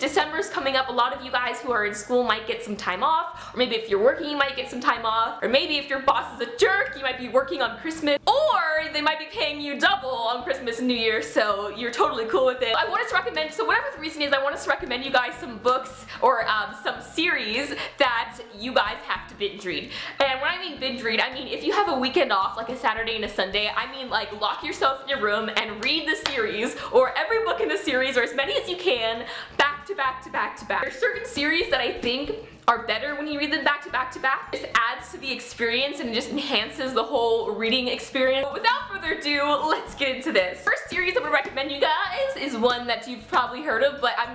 December's coming up. A lot of you guys who are in school might get some time off, or maybe if you're working you might get some time off, or maybe if your boss is a jerk you might be working on Christmas, or they might be paying you double on Christmas and New Year, so you're totally cool with it. I wanted to recommend, so whatever the reason is, I wanted to recommend you guys some books or some series that you guys have to binge read. And when I mean binge read, I mean if you have a weekend off, like a Saturday and a Sunday, I mean like lock yourself in your room and read the series, or every book in the series, or as many as you can, back to back to back to back. There's certain series that I think are better when you read them back to back to back. It adds to the experience and it just enhances the whole reading experience. But without further ado, let's get into this. First series I'm gonna recommend you guys is one that you've probably heard of, but I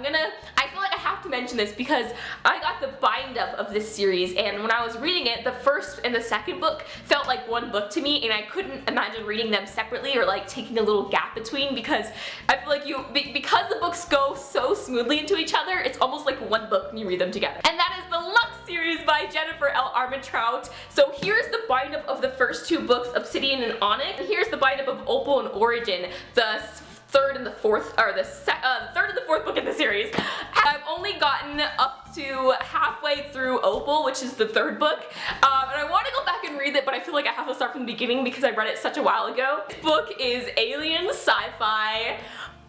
feel like I have to mention this because I got the bind up of this series, and when I was reading it, the first and the second book felt like one book to me, and I couldn't imagine reading them separately or like taking a little gap between, because I feel like because the books go so smoothly into each other, it's almost like one book when you read them together. And that is the Lux series by Jennifer L. Armentrout. So here's the bind up of the first two books, Obsidian and Onyx, and here's the bind up of Opal and Origin, the third and the fourth book in the series. I've only gotten up to halfway through Opal, which is the third book, and I want to go back and read it, but I feel like I have to start from the beginning because I read it such a while ago. This book is alien sci-fi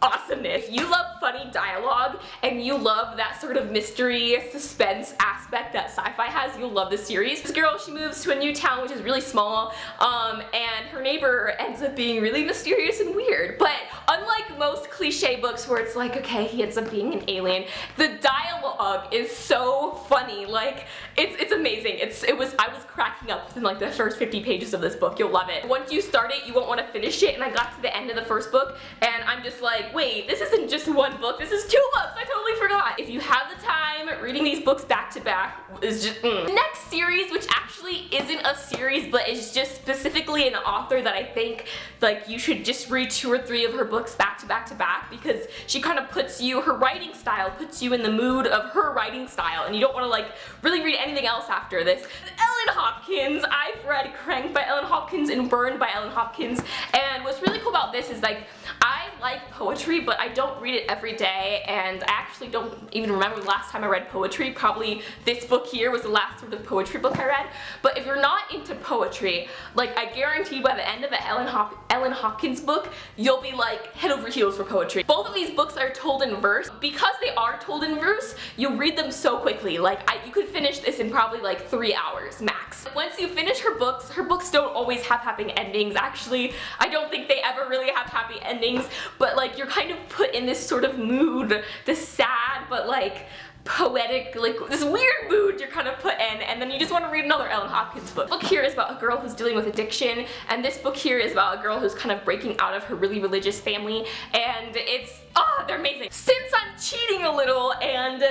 awesomeness. If you love funny dialogue and you love that sort of mystery suspense aspect that sci-fi has, you'll love this series. This girl, she moves to a new town which is really small, and her neighbor ends up being really mysterious and weird. But unlike most cliche books where it's like, okay, he ends up being an alien, the dialogue is so funny. Like, it's amazing. I was cracking up within like the first 50 pages of this book. You'll love it. Once you start it, you won't want to finish it, and I got to the end of the first book and I'm just like, wait, this isn't just one book, this is two books, I totally forgot. If you have the time, reading these books back to back is just Next series, which actually isn't a series but is just specifically an author that I think like you should just read 2 or 3 of her books back to back to back, because she kind of puts you, her writing style puts you in the mood of her writing style, and you don't want to like really read anything else after this. Ellen Hopkins. I've read Crank by Ellen Hopkins and Burned by Ellen Hopkins, and what's really cool about this is like I like poetry, but I don't read it every day, and I actually don't even remember the last time I read poetry. Probably this book here was the last sort of poetry book I read. But if you're not into poetry, like I guarantee by the end of the Ellen Hopkins book, you'll be like head over heels for poetry. Both of these books are told in verse. Because they are told in verse, you read them so quickly. Like you could finish this in probably like 3 hours max. Once you finish her books don't always have happy endings. Actually, I don't think they ever really have happy endings, but like you're kind of put in this sort of mood, this sad but like poetic, like this weird mood you're kind of put in, and then you just want to read another Ellen Hopkins book. This book here is about a girl who's dealing with addiction, and this book here is about a girl who's kind of breaking out of her really religious family, and they're amazing. Since I'm cheating a little and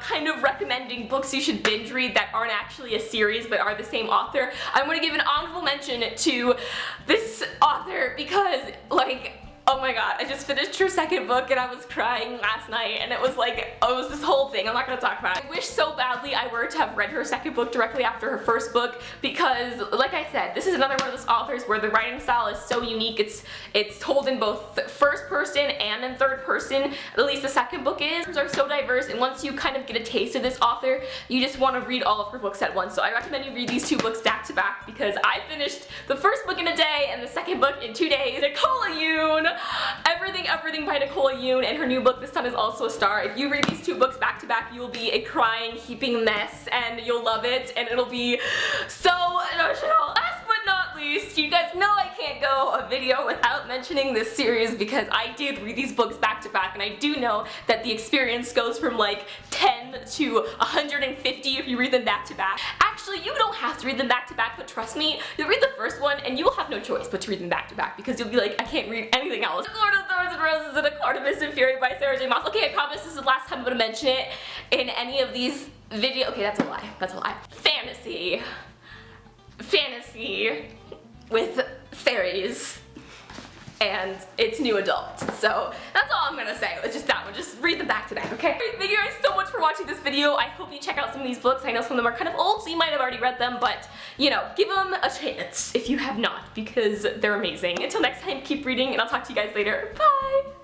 kind of recommending books you should binge read that aren't actually a series but are the same author, I'm going to give an honorable mention to this author because like, oh my god, I just finished her second book and I was crying last night, and it was like, it was this whole thing. I'm not gonna talk about it. I wish so badly I were to have read her second book directly after her first book, because like I said, this is another one of those authors where the writing style is so unique. It's told in both first person and in third person, at least the second book is. These are so diverse, and once you kind of get a taste of this author, you just want to read all of her books at once. So I recommend you read these 2 books back to back, because I finished the first book in a day and the second book in 2 days. Nicola Yoon! Everything by Nicola Yoon, and her new book, The Sun Is Also a Star. If you read these 2 books back to back, you will be a crying, heaping mess, and you'll love it, and it'll be so emotional. Last but not least, you guys know I can't go a video without mentioning this series, because I did read these books back to back, and I do know that the experience goes from like 10 to 150 if you read them back to back. Actually, you don't have to read them back to back, but trust me, you'll read the first one and you will have no choice but to read them back to back, because you'll be like, I can't read anything else. The Lord of Thorns and Roses and A Court of Mist and Fury by Sarah J. Maas. Okay, I promise this is the last time I'm gonna mention it in any of these videos. Okay, that's a lie. That's a lie. Fantasy with fairies, and it's new adult. So that's all I'm gonna say. It's just that one. Just read them back to back, okay? Thank you guys so much for watching this video. I hope you check out some of these books. I know some of them are kind of old, so you might have already read them, but you know, give them a chance if you have not, because they're amazing. Until next time, keep reading, and I'll talk to you guys later. Bye!